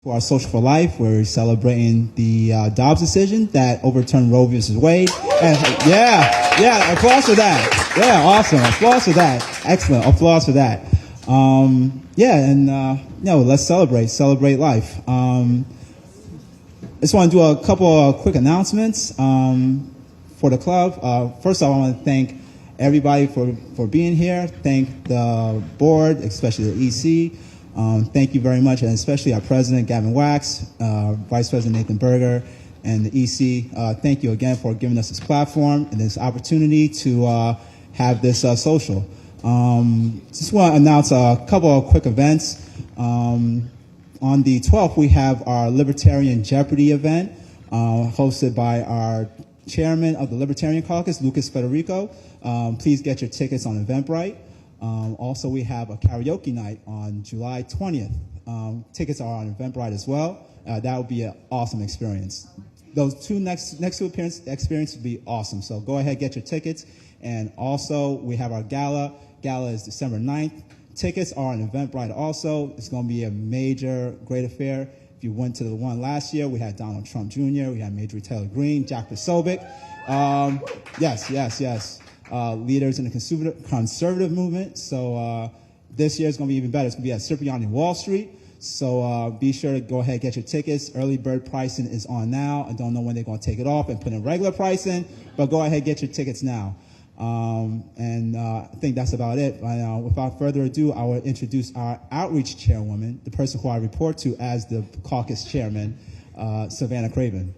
For our Social for Life, we're celebrating the Dobbs decision that overturned Roe versus Wade. And applause for that. Yeah, awesome. Applause for that. Excellent. Applause for that. Let's celebrate life. I just want to do a couple of quick announcements for the club. First, I want to thank everybody for being here. Thank the board, especially the EC. Thank you very much, and especially our president, Gavin Wax, Vice President Nathan Berger, and the EC. Thank you again for giving us this platform and this opportunity to have this social. Just want to announce a couple of quick events. On the 12th, we have our Libertarian Jeopardy event, hosted by our chairman of the Libertarian Caucus, Lucas Federico. Please get your tickets on Eventbrite. Also, we have a karaoke night on July 20th. Tickets are on Eventbrite as well. That will be an awesome experience. Those two next two experiences will be awesome. So go ahead, get your tickets. And also, we have our gala. Gala is December 9th. Tickets are on Eventbrite also. It's going to be a major, great affair. If you went to the one last year, we had Donald Trump Jr., we had Marjorie Taylor Greene, Jack Posobiec. Yes. Leaders in the conservative movement. So this year is going to be even better. It's going to be at Cipriani Wall Street. So be sure to go ahead and get your tickets. Early bird pricing is on now. I don't know when they're going to take it off and put in regular pricing, but go ahead and get your tickets now. I think that's about it. Without further ado, I will introduce our outreach chairwoman, the person who I report to as the caucus chairman, Savannah Craven.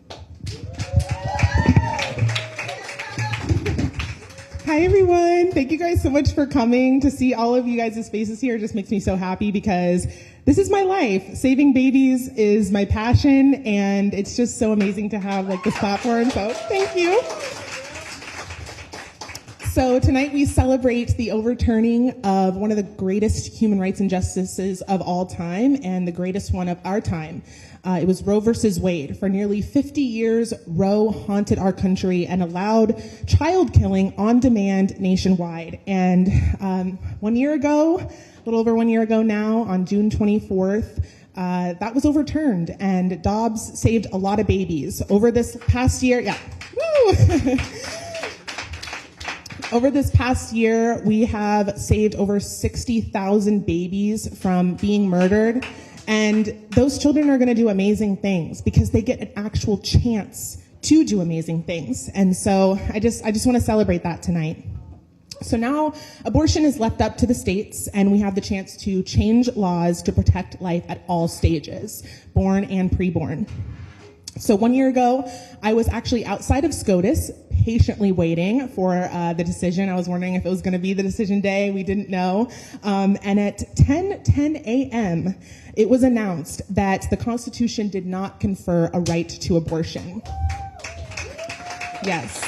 Hi, everyone. Thank you guys so much for coming. To see all of you guys' faces here just makes me so happy because this is my life. Saving babies is my passion, and it's just so amazing to have this platform. So thank you. So tonight we celebrate the overturning of one of the greatest human rights injustices of all time and the greatest one of our time. It was Roe versus Wade. For nearly 50 years, Roe haunted our country and allowed child killing on demand nationwide. And 1 year ago, a little over 1 year ago now, on June 24th, that was overturned, and Dobbs saved a lot of babies. Over this past year, Over this past year, we have saved over 60,000 babies from being murdered. And those children are going to do amazing things because they get an actual chance to do amazing things. And so I just want to celebrate that tonight. So now abortion is left up to the states, and we have the chance to change laws to protect life at all stages, born and preborn. So 1 year ago, I was actually outside of SCOTUS, patiently waiting for the decision. I was wondering if it was going to be the decision day. We didn't know. And at 10:10 a.m., it was announced that the Constitution did not confer a right to abortion. Yes.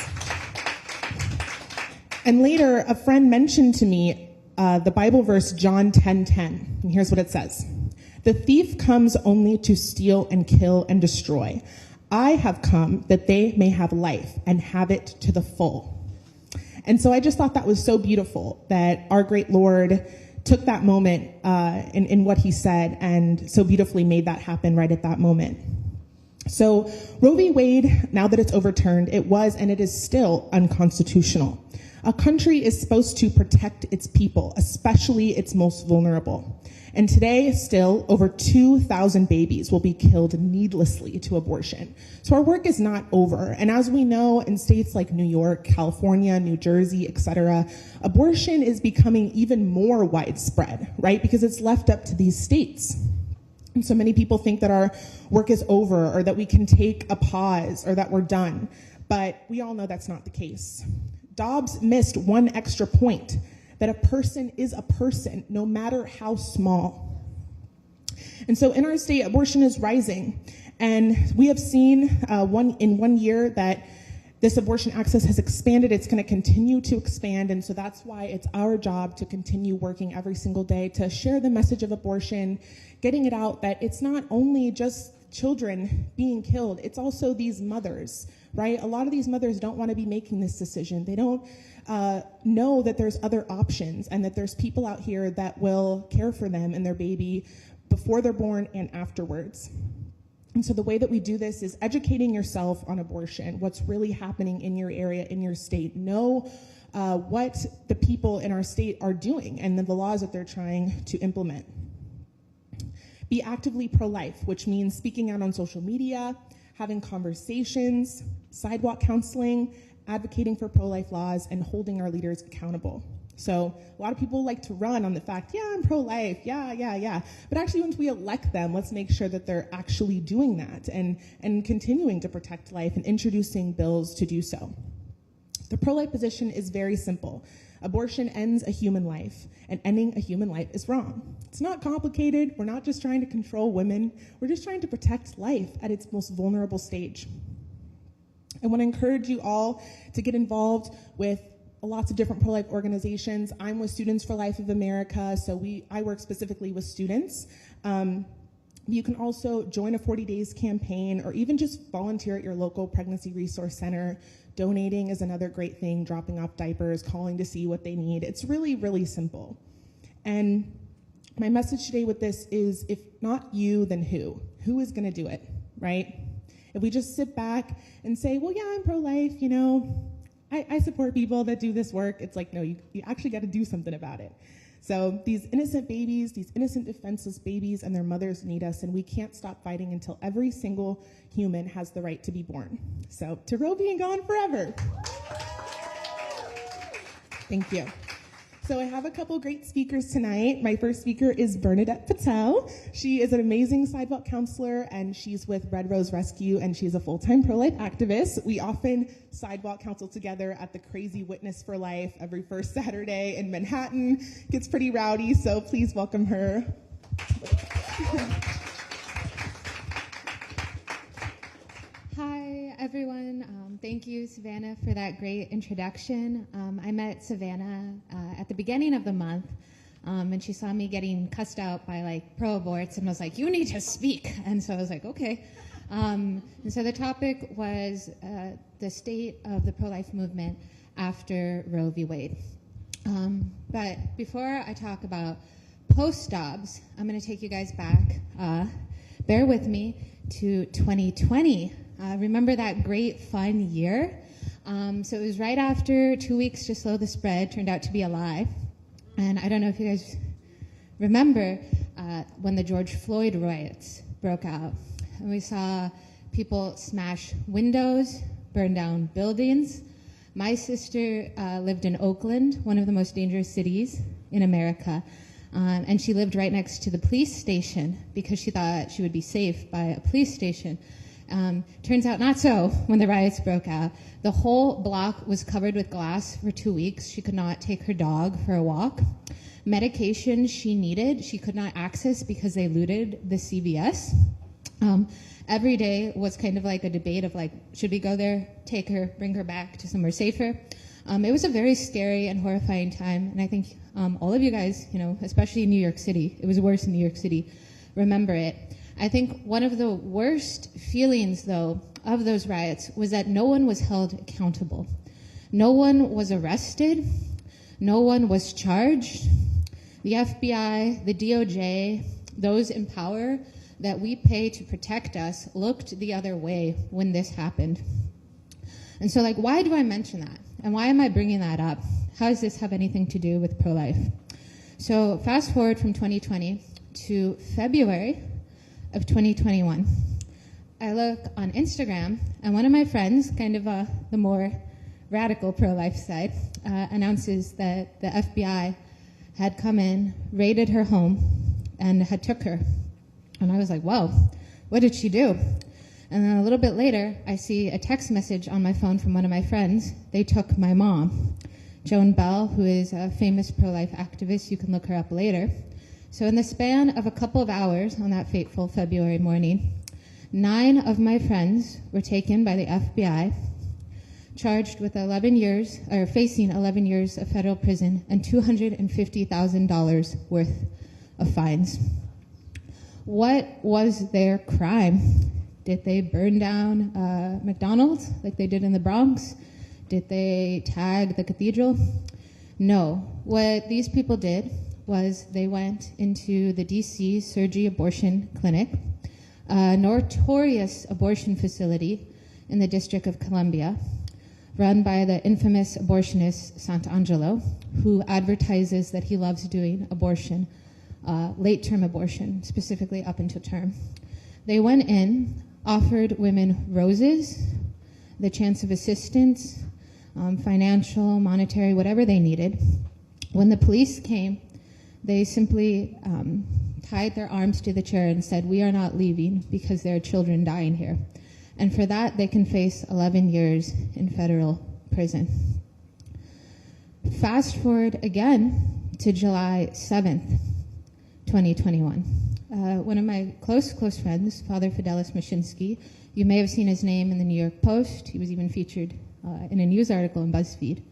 And later, a friend mentioned to me the Bible verse John 10:10. And here's what it says. The thief comes only to steal and kill and destroy. I have come that they may have life and have it to the full. And so I just thought that was so beautiful that our great Lord took that moment in what he said and so beautifully made that happen right at that moment. So Roe v. Wade, now that it's overturned, it was and it is still unconstitutional. A country is supposed to protect its people, especially its most vulnerable. And today, still, over 2,000 babies will be killed needlessly to abortion. So our work is not over. And as we know, in states like New York, California, New Jersey, etc., abortion is becoming even more widespread, right? Because it's left up to these states. And so many people think that our work is over or that we can take a pause or that we're done. But we all know that's not the case. Dobbs missed one extra point, that a person is a person, no matter how small. And so in our state, abortion is rising. And we have seen in 1 year that this abortion access has expanded. It's going to continue to expand. And so that's why it's our job to continue working every single day to share the message of abortion, getting it out that it's not only just children being killed, it's also these mothers, right? A lot of these mothers don't want to be making this decision. They don't know that there's other options and that there's people out here that will care for them and their baby before they're born and afterwards. And so the way that we do this is educating yourself on abortion, what's really happening in your area, in your state. Know what the people in our state are doing and the laws that they're trying to implement. Be actively pro-life, which means speaking out on social media, having conversations, sidewalk counseling, advocating for pro-life laws, and holding our leaders accountable. So a lot of people like to run on the fact, yeah, I'm pro-life, yeah. But actually, once we elect them, let's make sure that they're actually doing that and continuing to protect life and introducing bills to do so. The pro-life position is very simple. Abortion ends a human life, and ending a human life is wrong. It's not complicated. We're not just trying to control women. We're just trying to protect life at its most vulnerable stage. I want to encourage you all to get involved with lots of different pro-life organizations. I'm with Students for Life of America, so I work specifically with students. You can also join a 40 Days campaign or even just volunteer at your local pregnancy resource center. Donating is another great thing, dropping off diapers, calling to see what they need. It's really, really simple. And my message today with this is, if not you, then who? Who is going to do it, right? If we just sit back and say, well, yeah, I'm pro-life, I support people that do this work, it's like, no, you actually got to do something about it. So these innocent babies, these innocent defenseless babies and their mothers need us, and we can't stop fighting until every single human has the right to be born. So to Roe being gone forever. Thank you. So I have a couple great speakers tonight. My first speaker is Bernadette Patel. She is an amazing sidewalk counselor, and she's with Red Rose Rescue, and she's a full-time pro-life activist. We often sidewalk counsel together at the Crazy Witness for Life every first Saturday in Manhattan. Gets pretty rowdy, so please welcome her. Hi, everyone. Thank you, Savannah, for that great introduction. I met Savannah at the beginning of the month, and she saw me getting cussed out by pro-aborts and was like, you need to speak. And so I was like, okay. And so the topic was the state of the pro-life movement after Roe v. Wade. But before I talk about post-Dobbs, I'm going to take you guys back, bear with me, to 2020. Remember that great fun year? So it was right after 2 weeks to slow the spread turned out to be a lie. And I don't know if you guys remember when the George Floyd riots broke out. And we saw people smash windows, burn down buildings. My sister lived in Oakland, one of the most dangerous cities in America. And she lived right next to the police station because she thought she would be safe by a police station. Turns out not so when the riots broke out. The whole block was covered with glass for 2 weeks. She could not take her dog for a walk. Medication she needed, she could not access because they looted the CVS. Every day was kind of like a debate of should we go there, take her, bring her back to somewhere safer? It was a very scary and horrifying time, and I think all of you guys, especially in New York City, it was worse in New York City, remember it. I think one of the worst feelings, though, of those riots was that no one was held accountable. No one was arrested. No one was charged. The FBI, the DOJ, those in power that we pay to protect us looked the other way when this happened. And so, why do I mention that? And why am I bringing that up? How does this have anything to do with pro-life? So fast forward from 2020 to February of 2021. I look on Instagram, and one of my friends, kind of the more radical pro-life side, announces that the FBI had come in, raided her home, and had took her. And I was like, whoa, what did she do? And then a little bit later, I see a text message on my phone from one of my friends. They took my mom, Joan Bell, who is a famous pro-life activist. You can look her up later. So in the span of a couple of hours on that fateful February morning, 9 of my friends were taken by the FBI, charged with facing 11 years of federal prison and $250,000 worth of fines. What was their crime? Did they burn down McDonald's like they did in the Bronx? Did they tag the cathedral? No. What these people did was they went into the DC Surgery Abortion Clinic, a notorious abortion facility in the District of Columbia, run by the infamous abortionist Sant'Angelo, who advertises that he loves doing abortion, late-term abortion, specifically up until term. They went in, offered women roses, the chance of assistance, financial, monetary, whatever they needed. When the police came, they simply tied their arms to the chair and said, "We are not leaving because there are children dying here." And for that, they can face 11 years in federal prison. Fast forward again to July 7th, 2021. One of my close friends, Father Fidelis Mashinsky, you may have seen his name in the New York Post. He was even featured in a news article in BuzzFeed.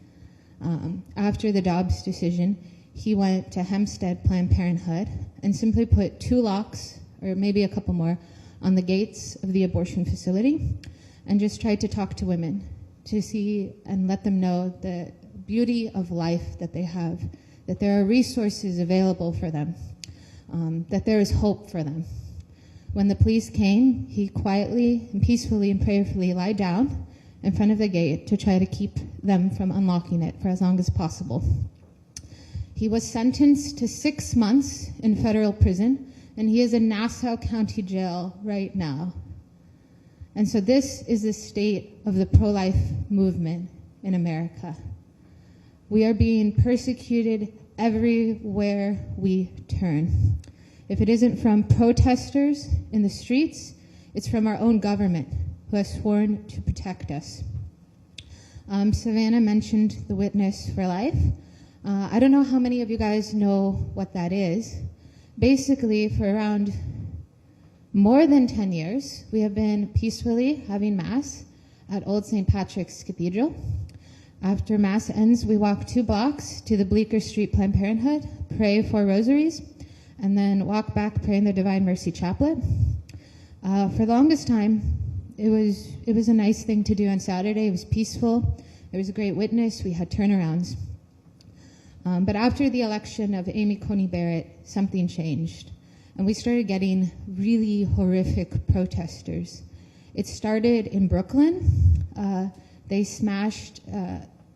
After the Dobbs decision, he went to Hempstead Planned Parenthood and simply put 2 locks, or maybe a couple more, on the gates of the abortion facility and just tried to talk to women to see and let them know the beauty of life that they have, that there are resources available for them, that there is hope for them. When the police came, he quietly and peacefully and prayerfully lied down in front of the gate to try to keep them from unlocking it for as long as possible. He was sentenced to 6 months in federal prison, and he is in Nassau County Jail right now. And so this is the state of the pro-life movement in America. We are being persecuted everywhere we turn. If it isn't from protesters in the streets, it's from our own government, who has sworn to protect us. Savannah mentioned the Witness for Life. I don't know how many of you guys know what that is. Basically, for around more than 10 years, we have been peacefully having Mass at Old St. Patrick's Cathedral. After Mass ends, we walk 2 blocks to the Bleecker Street Planned Parenthood, pray 4 rosaries, and then walk back praying the Divine Mercy Chaplet. For the longest time, it was a nice thing to do on Saturday. It was peaceful. There was a great witness. We had turnarounds. But after the election of Amy Coney Barrett, something changed. And we started getting really horrific protesters. It started in Brooklyn. They smashed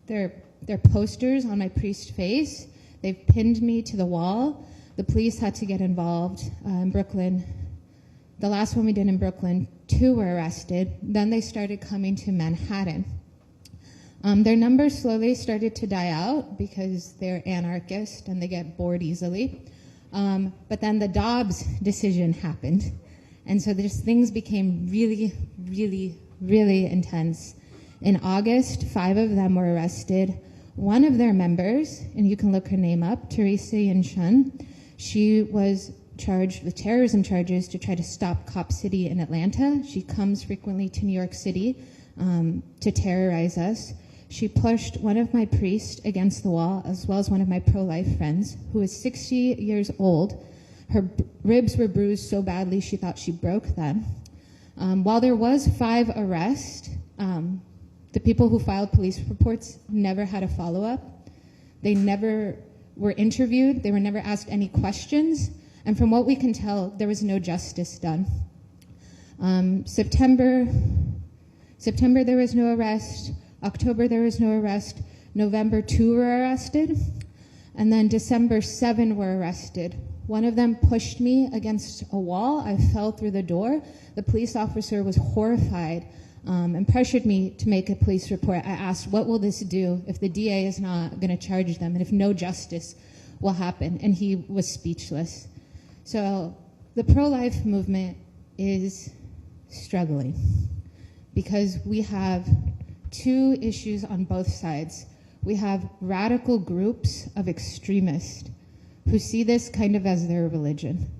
their posters on my priest's face. They've pinned me to the wall. The police had to get involved in Brooklyn. The last one we did in Brooklyn, 2 were arrested. Then they started coming to Manhattan. Their numbers slowly started to die out because they're anarchist and they get bored easily. But then the Dobbs decision happened. And so things became really, really, really intense. In August, 5 of them were arrested. One of their members, and you can look her name up, Teresa Yin Shun, she was charged with terrorism charges to try to stop Cop City in Atlanta. She comes frequently to New York City to terrorize us. She pushed one of my priests against the wall, as well as one of my pro-life friends, who is 60 years old. Her ribs were bruised so badly she thought she broke them. While there was 5 arrests, the people who filed police reports never had a follow-up. They never were interviewed. They were never asked any questions. And from what we can tell, there was no justice done. September, there was no arrest. October, there was no arrest. November, 2 were arrested. And then December, 7 were arrested. One of them pushed me against a wall. I fell through the door. The police officer was horrified and pressured me to make a police report. I asked, what will this do if the DA is not going to charge them and if no justice will happen? And he was speechless. So the pro-life movement is struggling because we have 2 issues on both sides. We have radical groups of extremists who see this kind of as their religion,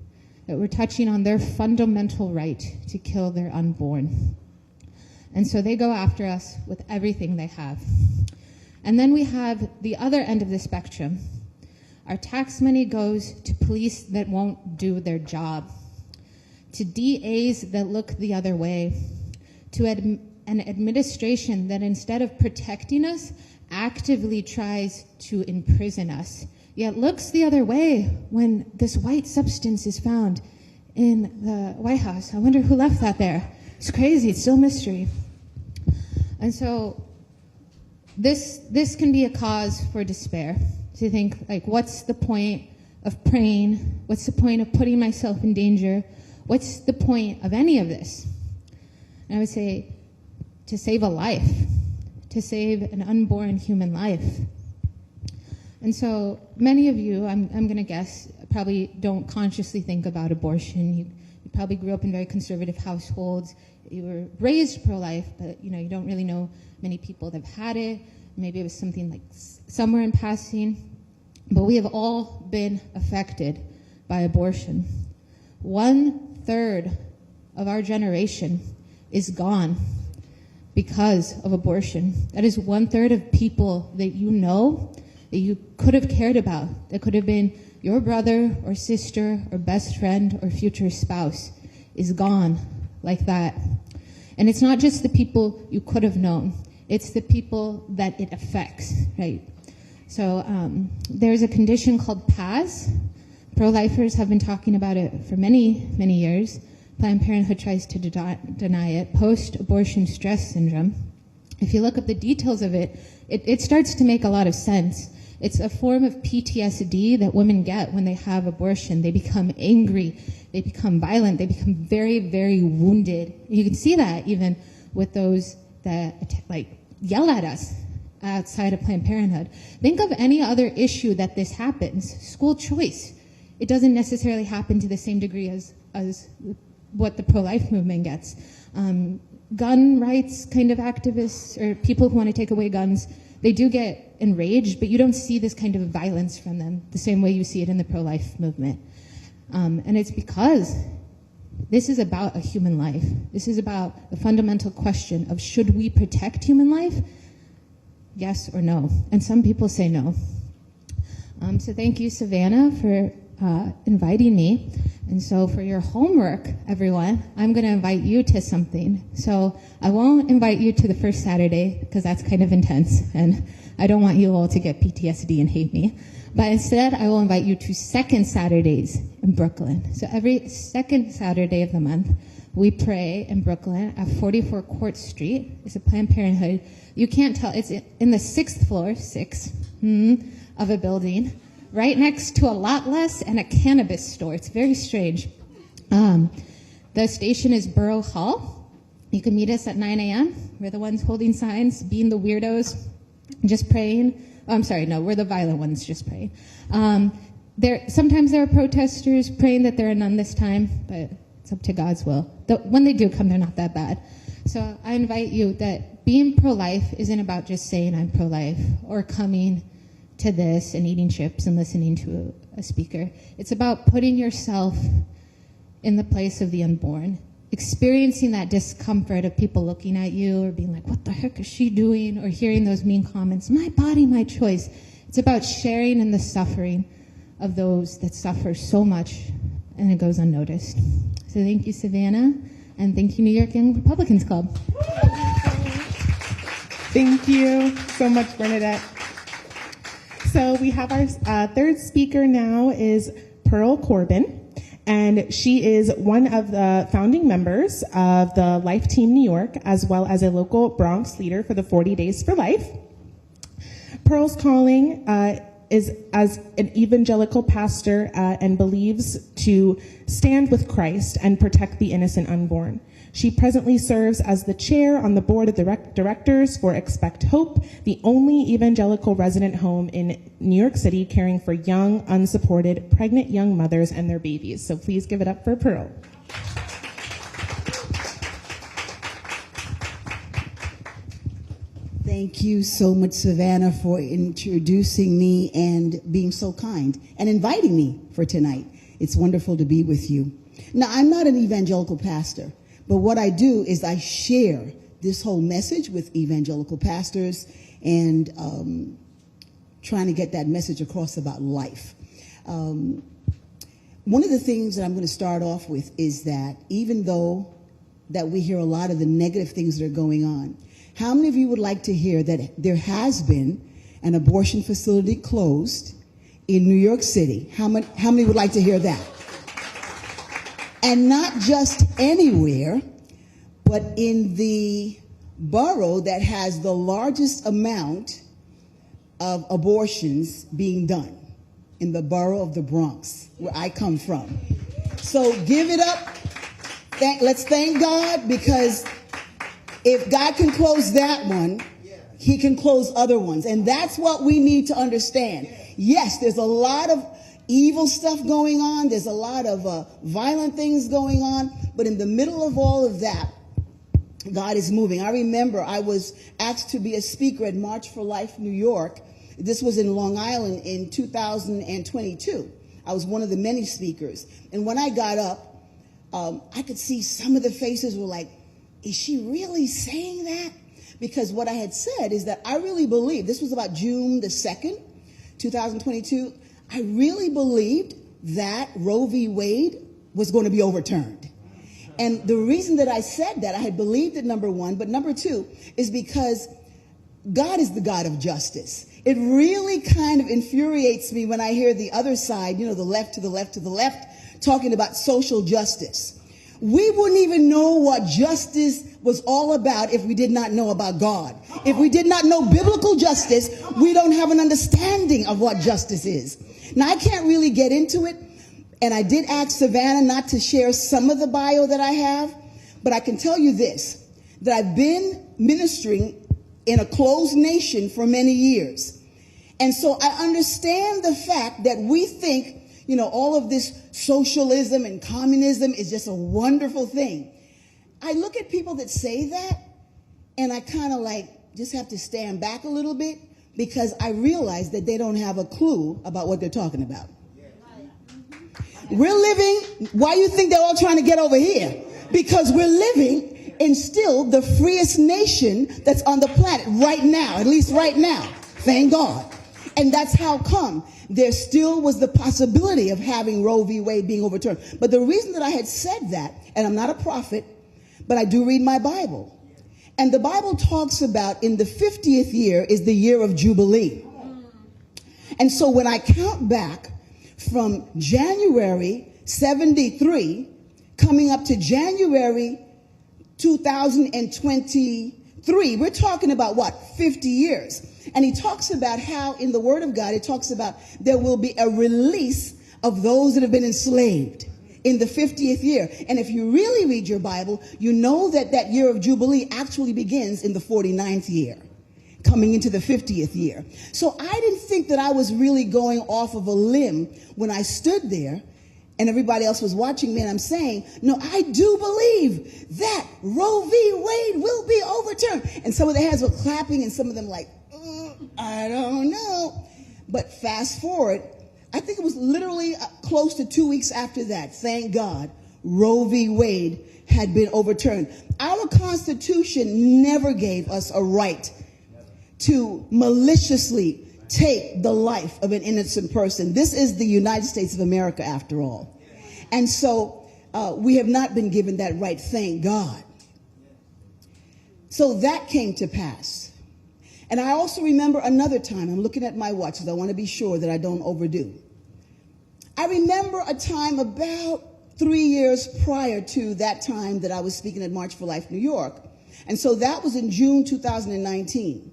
that we're touching on their fundamental right to kill their unborn. And so they go after us with everything they have. And then we have the other end of the spectrum. Our tax money goes to police that won't do their job, to DAs that look the other way, to an administration that instead of protecting us, actively tries to imprison us, yet looks the other way when this white substance is found in the White House. I wonder who left that there. It's crazy. It's still a mystery. And so this can be a cause for despair. To think, like, what's the point of praying? What's the point of putting myself in danger? What's the point of any of this? And I would say to save a life, to save an unborn human life. And so many of you, I'm going to guess, probably don't consciously think about abortion. You probably grew up in very conservative households. You were raised pro-life, but you don't really know many people that have had it. Maybe it was something like somewhere in passing. But we have all been affected by abortion. 1/3 of our generation is gone because of abortion. That is 1/3 of people that you know, that you could have cared about, that could have been your brother or sister or best friend or future spouse, is gone like that. And it's not just the people you could have known, it's the people that it affects, right? So there's a condition called PAS. Pro-lifers have been talking about it for many, many years. Planned Parenthood tries to deny it. Post-abortion stress syndrome. If you look up the details of it, it starts to make a lot of sense. It's a form of PTSD that women get when they have abortion. They become angry, they become violent, they become very, very wounded. You can see that even with those that yell at us outside of Planned Parenthood. Think of any other issue that this happens. School choice. It doesn't necessarily happen to the same degree as what the pro-life movement gets. Gun rights kind of activists or people who want to take away guns, they do get enraged, but you don't see this kind of violence from them the same way you see it in the pro-life movement. And it's because this is about a human life. This is about the fundamental question of, should we protect human life? Yes or no? And some people say no. So thank you, Savannah, for inviting me. And so for your homework, everyone, I'm going to invite you to something. So I won't invite you to the first Saturday because that's kind of intense, and I don't want you all to get PTSD and hate me. But instead, I will invite you to second Saturdays in Brooklyn. So every second Saturday of the month, we pray in Brooklyn at 44 Court Street. It's a Planned Parenthood. You can't tell. It's in the 6th floor, of a building, right next to a Lot Less and a cannabis store. It's very strange. The station is Borough Hall. You can meet us at 9 a.m. We're the ones holding signs, being the weirdos, just praying. Oh, I'm sorry, no, we're the violent ones just praying. Sometimes there are protesters praying that they're none this time, but it's up to God's will. When they do come, they're not that bad. So I invite you that being pro-life isn't about just saying I'm pro-life or coming to this and eating chips and listening to a speaker. It's about putting yourself in the place of the unborn, experiencing that discomfort of people looking at you or being like, what the heck is she doing? Or hearing those mean comments, my body, my choice. It's about sharing in the suffering of those that suffer so much and it goes unnoticed. So thank you, Savannah, and thank you, New York Young Republicans Club. Thank you so much, Bernadette. So we have our third speaker now is Pearl Corbin. And she is one of the founding members of the Life Team New York, as well as a local Bronx leader for the 40 Days for Life. Pearl's calling is as an evangelical pastor and believes to stand with Christ and protect the innocent unborn. She presently serves as the chair on the board of directors for Expect Hope, the only evangelical resident home in New York City caring for young, unsupported, pregnant young mothers and their babies. So please give it up for Pearl. Thank you so much, Savannah, for introducing me and being so kind and inviting me for tonight. It's wonderful to be with you. Now, I'm not an evangelical pastor, but what I do is I share this whole message with evangelical pastors and trying to get that message across about life. One of the things that I'm going to start off with is that even though that we hear a lot of the negative things that are going on, How many of you would like to hear that there has been an abortion facility closed in New York City? How many would like to hear that? And not just anywhere, but in the borough that has the largest amount of abortions being done, in the borough of the Bronx, where I come from. So give it up. Let's thank God, because if God can close that one, he can close other ones. And that's what we need to understand. Yes, there's a lot of evil stuff going on. There's a lot of violent things going on. But in the middle of all of that, God is moving. I remember I was asked to be a speaker at March for Life, New York. This was in Long Island in 2022. I was one of the many speakers. And when I got up, I could see some of the faces were like, is she really saying that? Because what I had said is that I really believe, this was about June the 2nd, 2022, I really believed that Roe v. Wade was going to be overturned. And the reason that I said that, I had believed it, number one, but number two is because God is the God of justice. It really kind of infuriates me when I hear the other side, the left to the left to the left, talking about social justice. We wouldn't even know what justice was all about if we did not know about God. If we did not know biblical justice, we don't have an understanding of what justice is. Now, I can't really get into it, and I did ask Savannah not to share some of the bio that I have, but I can tell you this, that I've been ministering in a closed nation for many years. And so I understand the fact that we think, all of this socialism and communism is just a wonderful thing. I look at people that say that, and I kind of just have to stand back a little bit, because I realize that they don't have a clue about what they're talking about. We're living, why you think they're all trying to get over here? Because we're living in still the freest nation that's on the planet right now, at least right now. Thank God. And that's how come there still was the possibility of having Roe v. Wade being overturned. But the reason that I had said that, and I'm not a prophet, but I do read my Bible. And the Bible talks about in the 50th year is the year of Jubilee. And so when I count back from January 73 coming up to January 2023, we're talking about what, 50 years. And he talks about how in the Word of God, it talks about there will be a release of those that have been enslaved in the 50th year. And if you really read your Bible, you know that that year of Jubilee actually begins in the 49th year, coming into the 50th year. So I didn't think that I was really going off of a limb when I stood there and everybody else was watching me, and I'm saying, no, I do believe that Roe v. Wade will be overturned. And some of the hands were clapping, and some of them like, I don't know. But fast forward, I think it was literally close to 2 weeks after that, thank God, Roe v. Wade had been overturned. Our Constitution never gave us a right to maliciously take the life of an innocent person. This is the United States of America, after all. And so we have not been given that right, thank God. So that came to pass. And I also remember another time, I'm looking at my watch because I want to be sure that I don't overdo. I remember a time about 3 years prior to that time that I was speaking at March for Life, New York. And so that was in June 2019.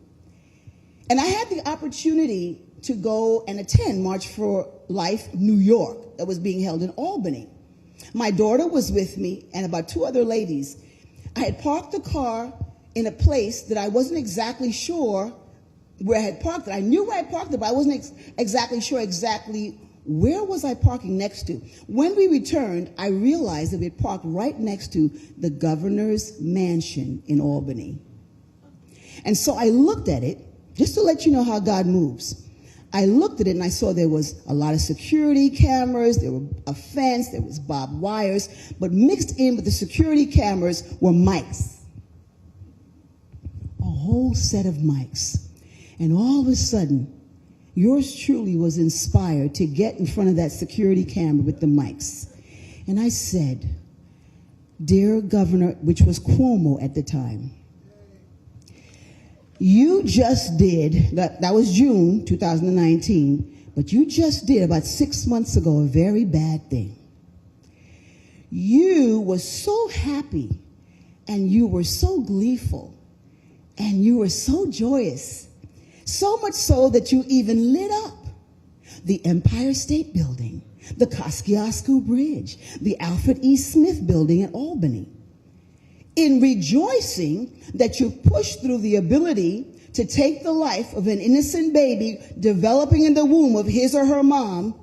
And I had the opportunity to go and attend March for Life, New York, that was being held in Albany. My daughter was with me and about 2 other ladies. I had parked the car in a place that I wasn't exactly sure where I had parked it. I knew where I parked it, but I wasn't exactly sure where was I parking next to. When we returned, I realized that we had parked right next to the governor's mansion in Albany. And so I looked at it, just to let you know how God moves. I looked at it and I saw there was a lot of security cameras, there were a fence, there was barbed wires, but mixed in with the security cameras were mics. A whole set of mics. And all of a sudden, yours truly was inspired to get in front of that security camera with the mics. And I said, Dear Governor, which was Cuomo at the time, You just did, that was June 2019, but you just did about 6 months ago a very bad thing. You were so happy and you were so gleeful and you were so joyous, so much so that you even lit up the Empire State Building, the Kosciuszko Bridge, the Alfred E. Smith Building in Albany, in rejoicing that you pushed through the ability to take the life of an innocent baby developing in the womb of his or her mom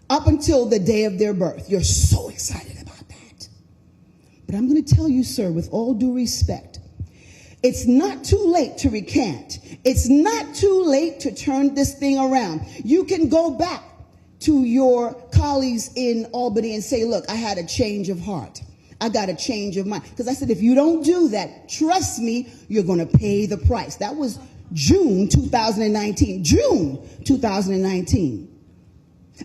up until the day of their birth. You're so excited about that. But I'm going to tell you, sir, with all due respect, it's not too late to recant. It's not too late to turn this thing around. You can go back to your colleagues in Albany and say, look, I had a change of heart. I got a change of mind. Because I said, if you don't do that, trust me, you're going to pay the price. That was June 2019. June 2019.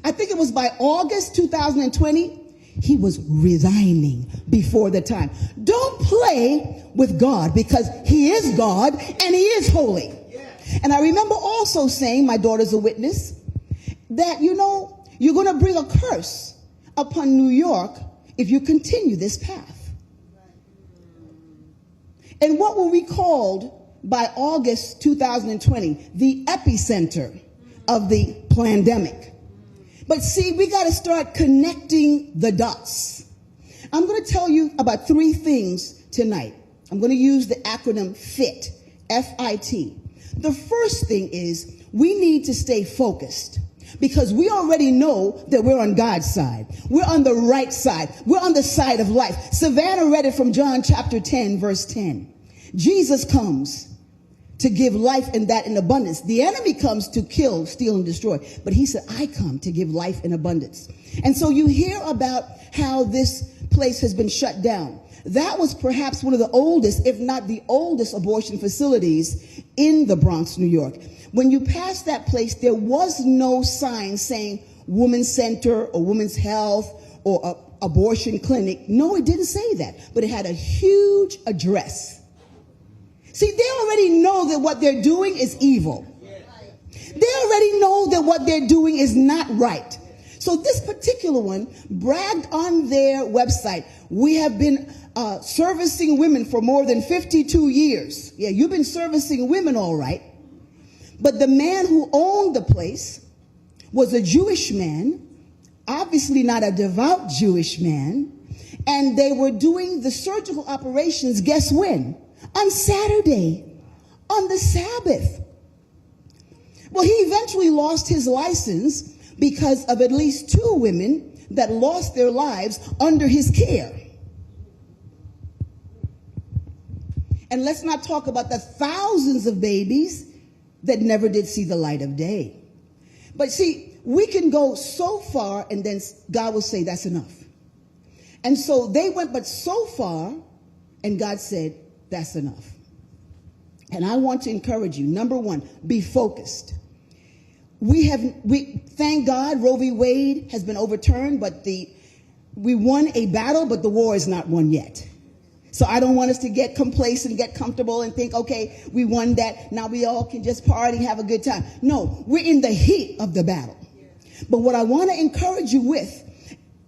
I think it was by August 2020, he was resigning before the time. Don't play with God, because he is God and he is holy. And I remember also saying, my daughter's a witness, that, you know, you're going to bring a curse upon New York if you continue this path. And what were we called by August 2020? The epicenter of the pandemic. But see, we got to start connecting the dots. I'm going to tell you about 3 things tonight. I'm going to use the acronym FIT, F-I-T. The first thing is we need to stay focused, because we already know that we're on God's side. We're on the right side. We're on the side of life. Savannah read it from John chapter 10, verse 10. Jesus comes to give life and that in abundance. The enemy comes to kill, steal, and destroy. But he said, I come to give life in abundance. And so you hear about how this place has been shut down. That was perhaps one of the oldest, if not the oldest, abortion facilities in the Bronx, New York. When you passed that place, there was no sign saying women's center or women's health or abortion clinic. No, it didn't say that, but it had a huge address. See, they already know that what they're doing is evil. They already know that what they're doing is not right. So this particular one bragged on their website, we have been servicing women for more than 52 years. Yeah, you've been servicing women, all right. But the man who owned the place was a Jewish man, obviously not a devout Jewish man, and they were doing the surgical operations, guess when? On Saturday, on the Sabbath. Well, he eventually lost his license because of at least 2 women that lost their lives under his care. And let's not talk about the thousands of babies that never did see the light of day. But see, we can go so far and then God will say that's enough. And so they went but so far, and God said that's enough. And I want to encourage you, number 1, be focused. We thank God Roe v. Wade has been overturned, but we won a battle, but the war is not won yet. So I don't want us to get complacent, get comfortable and think, okay, we won that. Now we all can just party, have a good time. No, we're in the heat of the battle. But what I want to encourage you with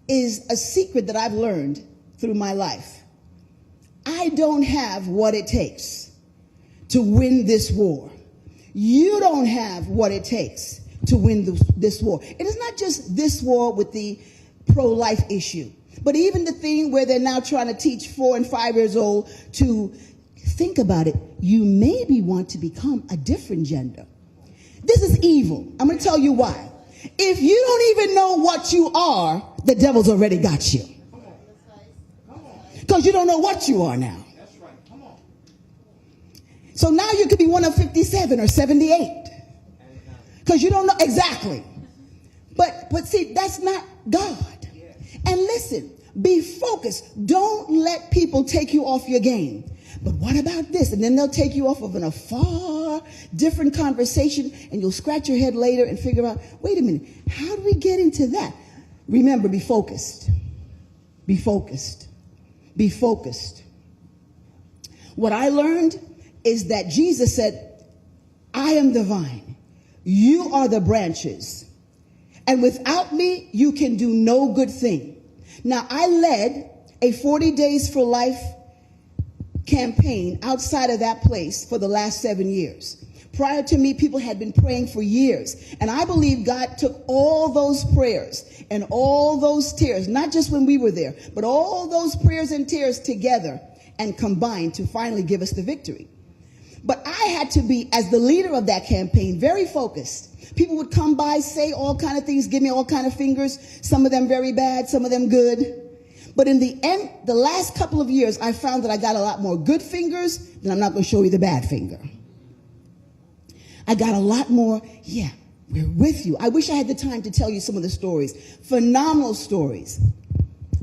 is a secret that I've learned through my life. I don't have what it takes to win this war. You don't have what it takes to win this war. It is not just this war with the pro-life issue, but even the thing where they're now trying to teach 4 and 5 years old to think about it. You maybe want to become a different gender. This is evil. I'm going to tell you why. If you don't even know what you are, the devil's already got you. Because you don't know what you are now. So now you could be one of 57 or 78. Because you don't know exactly. But see, that's not God. And listen, be focused. Don't let people take you off your game. But what about this? And then they'll take you off of a far different conversation, and you'll scratch your head later and figure out, wait a minute, how do we get into that? Remember, be focused. Be focused. Be focused. What I learned is that Jesus said, I am the vine. You are the branches. And without me, you can do no good thing. Now, I led a 40 Days for Life campaign outside of that place for the last 7 years. Prior to me, people had been praying for years. And I believe God took all those prayers and all those tears, not just when we were there, but all those prayers and tears together and combined to finally give us the victory. But I had to be, as the leader of that campaign, very focused. People would come by, say all kind of things, give me all kind of fingers, some of them very bad, some of them good. But in the end, the last couple of years, I found that I got a lot more good fingers than I'm not going to show you the bad finger. I got a lot more, yeah, we're with you. I wish I had the time to tell you some of the stories. Phenomenal stories.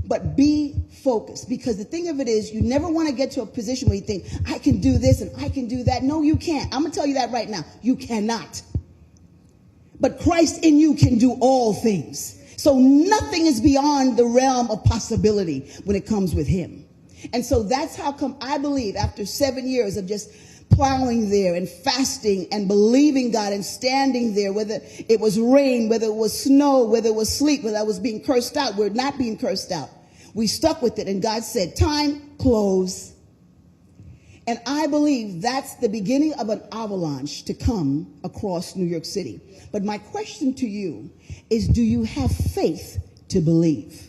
But be focused, because the thing of it is, you never want to get to a position where you think, I can do this and I can do that. No, you can't. I'm going to tell you that right now. You cannot. But Christ in you can do all things. So nothing is beyond the realm of possibility when it comes with him. And so that's how come I believe after 7 years of just plowing there and fasting and believing God and standing there, whether it was rain, whether it was snow, whether it was sleet, whether I was being cursed out, we're not being cursed out. We stuck with it, and God said, time, close. And I believe that's the beginning of an avalanche to come across New York City. But my question to you is, do you have faith to believe?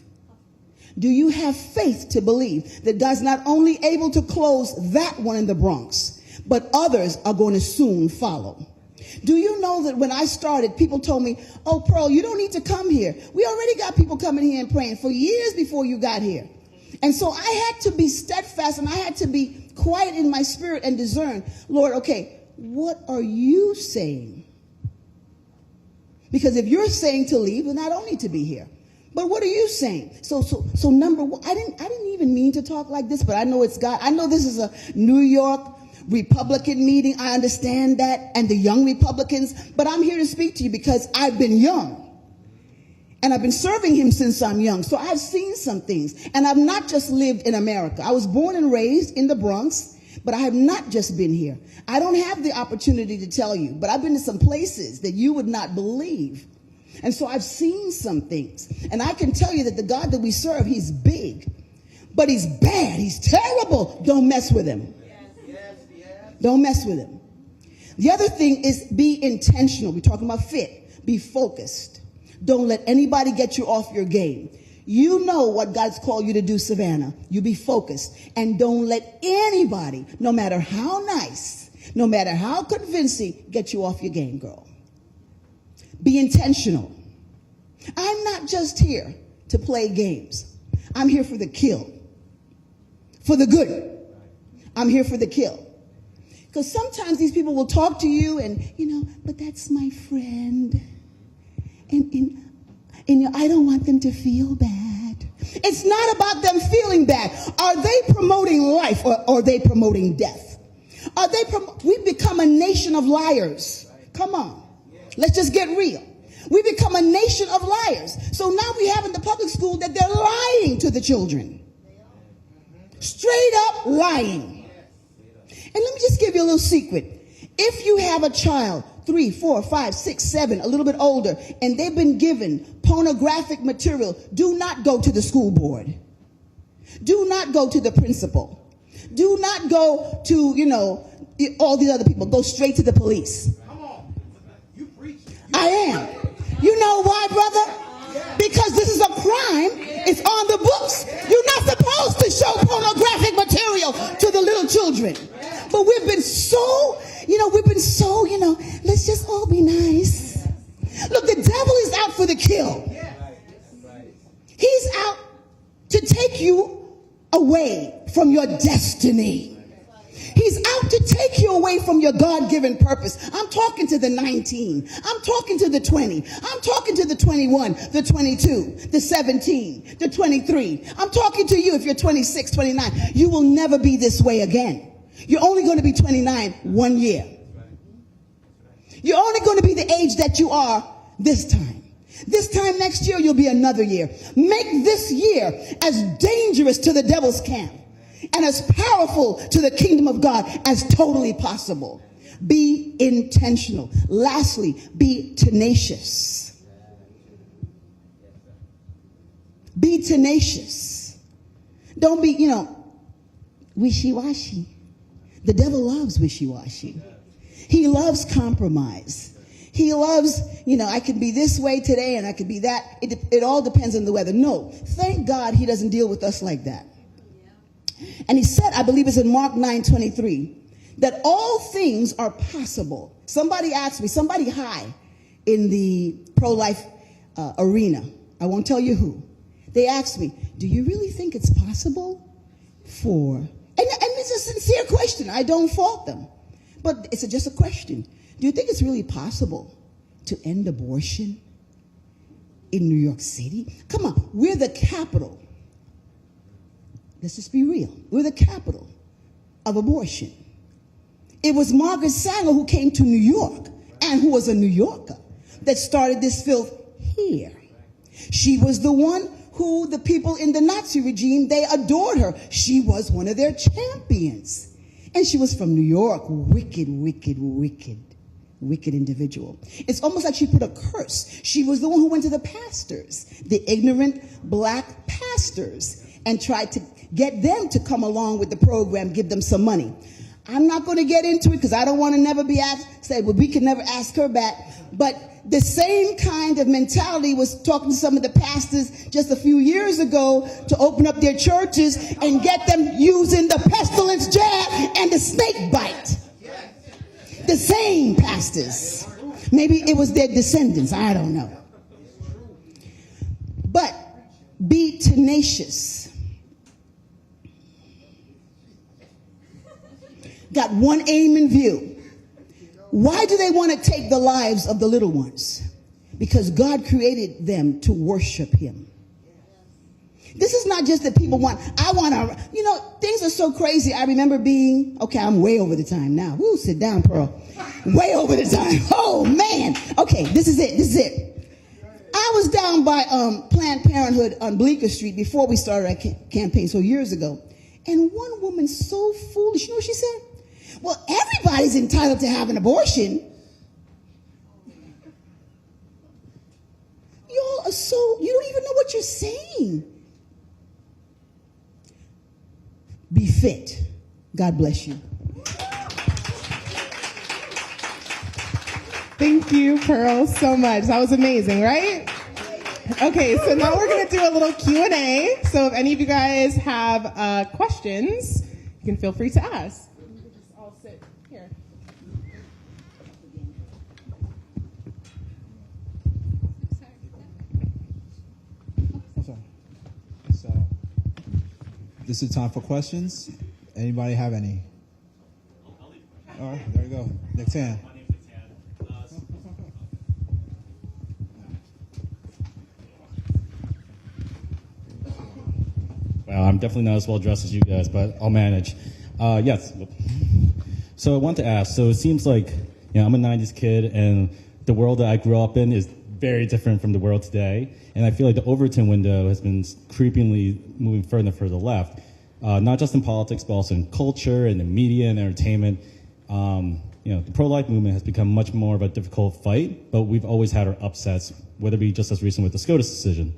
Do you have faith to believe that God's not only able to close that one in the Bronx, but others are going to soon follow? Do you know that when I started, people told me, oh, Pearl, you don't need to come here. We already got people coming here and praying for years before you got here. And so I had to be steadfast, and I had to be quiet in my spirit and discern, Lord, okay, what are you saying? Because if you're saying to leave, then I don't need to be here. But what are you saying? So number one, I didn't even mean to talk like this, but I know it's God. I know this is a New York Republican meeting. I understand that, and the young Republicans, but I'm here to speak to you because I've been young. And I've been serving him since I'm young. So I've seen some things. And I've not just lived in America. I was born and raised in the Bronx, but I have not just been here. I don't have the opportunity to tell you, but I've been to some places that you would not believe. And so I've seen some things. And I can tell you that the God that we serve, he's big, but he's bad. He's terrible. Don't mess with him. Don't mess with him. The other thing is be intentional. We're talking about fit. Be focused. Don't let anybody get you off your game. You know what God's called you to do, Savannah. You be focused. And don't let anybody, no matter how nice, no matter how convincing, get you off your game, girl. Be intentional. I'm not just here to play games. I'm here for the kill. For the good. I'm here for the kill. Because sometimes these people will talk to you and, but that's my friend. And I don't want them to feel bad. It's not about them feeling bad. Are they promoting life or are they promoting death? We've become a nation of liars. Come on. Let's just get real. We become a nation of liars. So now we have in the public school that they're lying to the children. Straight up lying. And let me just give you a little secret. If you have a child, 3, 4, 5, 6, 7, a little bit older, and they've been given pornographic material, do not go to the school board. Do not go to the principal. Do not go to, all these other people. Go straight to the police. Come on. You preach. I am. You know why, brother? Because this is a crime. It's on the books. You're not supposed to show pornographic material to the little children. But we've been so, let's just all be nice. Look, the devil is out for the kill. He's out to take you away from your destiny. He's out to take you away from your God-given purpose. I'm talking to the 19. I'm talking to the 20. I'm talking to the 21, the 22, the 17, the 23. I'm talking to you if you're 26, 29. You will never be this way again. You're only going to be 29 1 year. You're only going to be the age that you are this time. This time next year, you'll be another year. Make this year as dangerous to the devil's camp and as powerful to the kingdom of God as totally possible. Be intentional. Lastly, be tenacious. Be tenacious. Don't be, wishy-washy. The devil loves wishy-washy. He loves compromise. He loves, I could be this way today and I could be that. It all depends on the weather. No, thank God he doesn't deal with us like that. And he said, I believe it's in Mark 9:23, that all things are possible. Somebody asked me, somebody high in the pro-life arena, I won't tell you who, they asked me, do you really think it's possible for, and it's a sincere question, I don't fault them, but it's just a question. Do you think it's really possible to end abortion in New York City? Come on, we're the capital. Let's just be real. We're the capital of abortion. It was Margaret Sanger who came to New York and who was a New Yorker that started this filth here. She was the one who the people in the Nazi regime, they adored her. She was one of their champions. And she was from New York. Wicked, wicked, wicked, wicked individual. It's almost like she put a curse. She was the one who went to the pastors, the ignorant black pastors, and tried to get them to come along with the program, give them some money. I'm not going to get into it because I don't want to never be asked, say, well, we can never ask her back. But the same kind of mentality was talking to some of the pastors just a few years ago to open up their churches and get them using the pestilence jab and the snake bite. The same pastors. Maybe it was their descendants. I don't know. But be tenacious. Got one aim in view. Why do they want to take the lives of the little ones? Because God created them to worship him. This is not just that people want, things are so crazy. I remember I'm way over the time now. Woo, sit down, Pearl. Way over the time. Oh, man. Okay, this is it. I was down by Planned Parenthood on Bleecker Street before we started our campaign, so years ago. And one woman so foolish, you know what she said? Well, everybody's entitled to have an abortion. Y'all are you don't even know what you're saying. Be fit. God bless you. Thank you, Pearl, so much. That was amazing, right? Okay, so now we're going to do a little Q&A. So if any of you guys have questions, you can feel free to ask. I'll sit here. So this is time for questions. Anybody have any? All right, there we go. Next hand. Well, I'm definitely not as well dressed as you guys, but I'll manage. Yes. So I want to ask, so it seems like, I'm a 90s kid, and the world that I grew up in is very different from the world today. And I feel like the Overton window has been creepingly moving further and further left, not just in politics, but also in culture and in media and entertainment. The pro-life movement has become much more of a difficult fight, but we've always had our upsets, whether it be just as recent with the SCOTUS decision.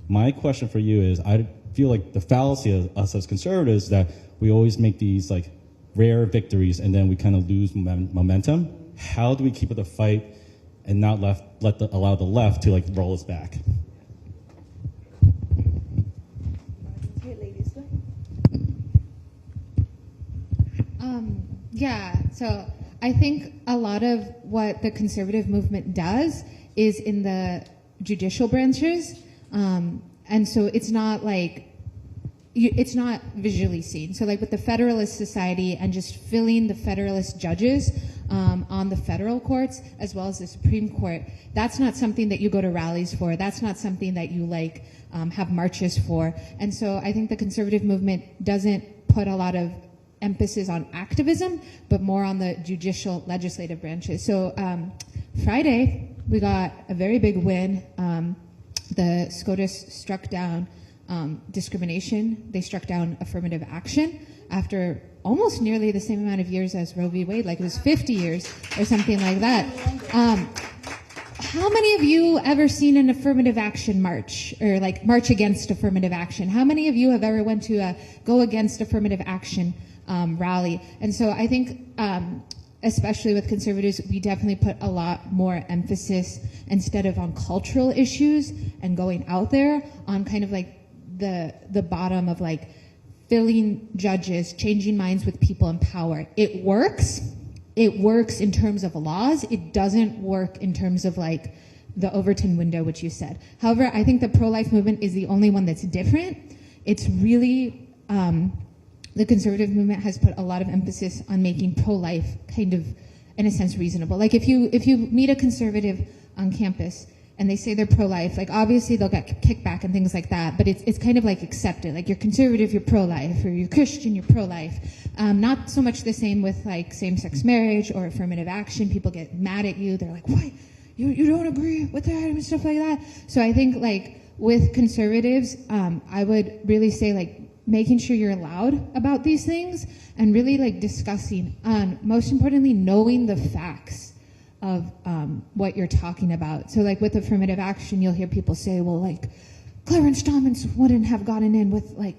My question for you is, I feel like the fallacy of us as conservatives is that we always make these like rare victories and then we kind of lose momentum. How do we keep up the fight and not allow the left to like roll us back? So I think a lot of what the conservative movement does is in the judicial branches. And so it's not it's not visually seen. So like with the Federalist Society and just filling the Federalist judges on the federal courts as well as the Supreme Court, that's not something that you go to rallies for. That's not something that you have marches for. And so I think the conservative movement doesn't put a lot of emphasis on activism, but more on the judicial legislative branches. So Friday, we got a very big win. The SCOTUS struck down discrimination. They struck down affirmative action after almost nearly the same amount of years as Roe v. Wade, like it was 50 years or something like that. How many of you ever seen an affirmative action march or like march against affirmative action? How many of you have ever went to a go against affirmative action rally? And so I think, especially with conservatives, we definitely put a lot more emphasis instead of on cultural issues and going out there on kind of like the bottom of like filling judges, changing minds with people in power. It works. It works in terms of laws. It doesn't work in terms of like the Overton window, which you said. However, I think the pro-life movement is the only one that's different. It's really, the conservative movement has put a lot of emphasis on making pro-life kind of, in a sense, reasonable. Like if you meet a conservative on campus and they say they're pro-life, like obviously they'll get kickback and things like that, but it's kind of like accepted. Like you're conservative, you're pro-life, or you're Christian, you're pro-life. Not so much the same with like same-sex marriage or affirmative action. People get mad at you. They're like, why? You don't agree with that and stuff like that. So I think like with conservatives, I would really say like making sure you're loud about these things and really like discussing, most importantly, knowing the facts of what you're talking about. So like with affirmative action, you'll hear people say, well, like Clarence Thomas wouldn't have gotten in